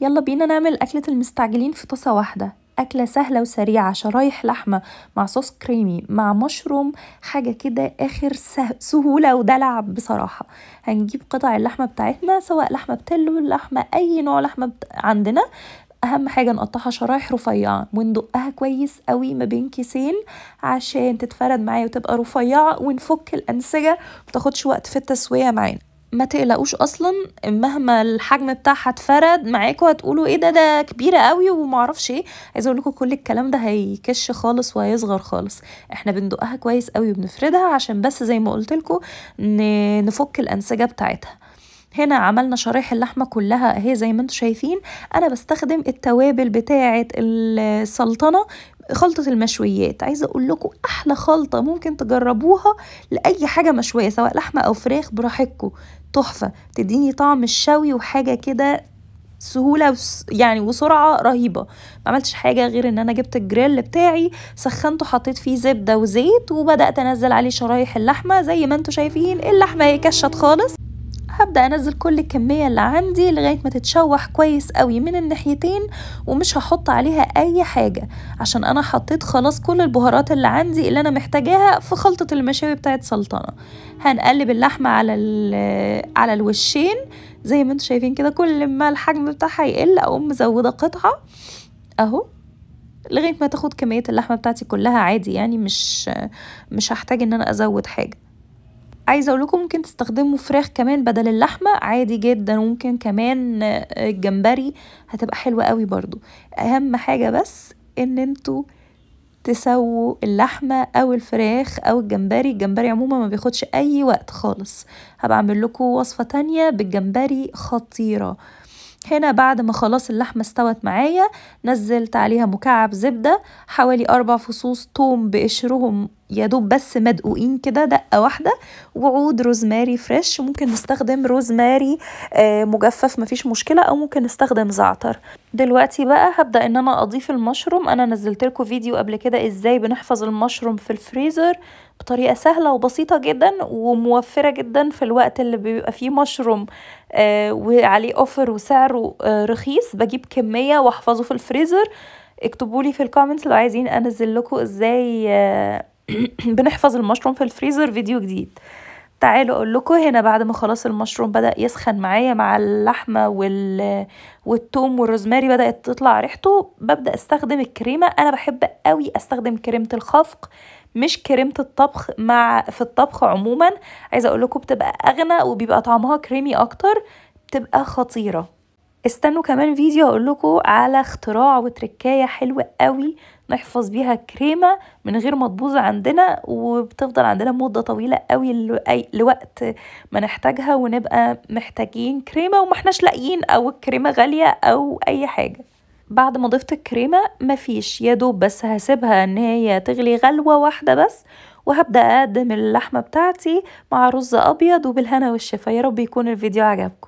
يلا بينا نعمل أكلة المستعجلين في طاسة واحدة. أكلة سهلة وسريعة، شرايح لحمة مع صوص كريمي مع مشروم، حاجة كده آخر سهولة ودلع بصراحة. هنجيب قطع اللحمة بتاعتنا، سواء لحمة بتلو، لحمة أي نوع لحمة عندنا. أهم حاجة نقطعها شرايح رفيعة وندقها كويس قوي ما بين كيسين عشان تتفرد معايا وتبقى رفيعة، ونفك الأنسجة متاخدش وقت في التسوية معانا. ما تقلقوش اصلا، مهما الحجم بتاعها اتفرد معاكوا هتقولوا ايه ده كبيره قوي ومعرفش ايه. عايزه اقول لكم كل الكلام ده هيكش خالص وهيصغر خالص. احنا بندقها كويس قوي وبنفردها عشان بس زي ما قلت لكم نفك الانسجه بتاعتها. هنا عملنا شرايح اللحمه كلها اهي زي ما انتم شايفين. انا بستخدم التوابل بتاعه السلطنه، خلطة المشويات. عايزة اقول لكم احلى خلطة ممكن تجربوها لاي حاجة مشوية سواء لحمة او فراخ براحتكم. تحفة، بتديني طعم الشوي وحاجة كده سهولة يعني وسرعة رهيبة. ما عملتش حاجة غير ان انا جبت الجريل بتاعي، سخنته، حطيت فيه زبدة وزيت، وبدأت انزل عليه شرايح اللحمة. زي ما انتم شايفين اللحمة هي كشت خالص. هبدأ انزل كل الكمية اللي عندي لغاية ما تتشوح كويس قوي من الناحيتين، ومش هحط عليها اي حاجة عشان انا حطيت خلاص كل البهارات اللي عندي اللي انا محتاجاها في خلطة المشاوي بتاعت سلطنة. هنقلب اللحمة على الوشين زي ما انتم شايفين كده. كل ما الحجم بتاعها يقل اقوم مزودة قطعة اهو لغاية ما تاخد كمية اللحمة بتاعتي كلها عادي. يعني مش هحتاج ان انا ازود حاجة. عايزه اقول لكم ممكن تستخدموا فراخ كمان بدل اللحمه عادي جدا، وممكن كمان الجمبري هتبقى حلوه قوي برضو. اهم حاجه بس ان انتوا تسووا اللحمه او الفراخ او الجمبري عموما ما بياخدش اي وقت خالص. هبقى اعمل لكم وصفه تانية بالجمبري خطيره. هنا بعد ما خلاص اللحمة استوت معايا، نزلت عليها مكعب زبدة، حوالي 4 فصوص توم بقشرهم يدوب بس مدقوقين كده دقة واحدة، وعود روزماري فريش. ممكن نستخدم روزماري مجفف مفيش مشكلة، او ممكن نستخدم زعتر. دلوقتي بقى هبدأ ان انا اضيف المشروم. انا نزلت لكم فيديو قبل كده ازاي بنحفظ المشروم في الفريزر بطريقة سهلة وبسيطة جدا وموفرة جدا في الوقت اللي بيبقى فيه مشروم وعليه اوفر وسعره رخيص. بجيب كمية واحفظه في الفريزر. اكتبولي في الكومنتس لو عايزين انزل لكم ازاي بنحفظ المشروم في الفريزر فيديو جديد. تعالوا اقول لكم هنا بعد ما خلاص المشروم بدأ يسخن معايا مع اللحمة والثوم والروزماري بدأت تطلع ريحته، ببدأ استخدم الكريمة. انا بحب قوي استخدم كريمة الخفق مش كريمة الطبخ في الطبخ عموما. عايزة اقول لكم بتبقى اغنى وبيبقى طعمها كريمي اكتر، بتبقى خطيرة. استنوا كمان فيديو اقول لكم على اختراع وتركاية حلوة قوي نحفظ بيها كريمة من غير ما تبوظ عندنا، وبتفضل عندنا مدة طويلة قوي لوقت ما نحتاجها ونبقى محتاجين كريمة ومحناش لاقيين، او الكريمة غالية او اي حاجة. بعد ما ضفت الكريمة مفيش، يا دوب بس هسيبها ان هي تغلي غلوة واحدة بس، وهبدأ اقدم اللحمة بتاعتي مع رز ابيض وبالهنا والشفا. يا رب يكون الفيديو عجبكم.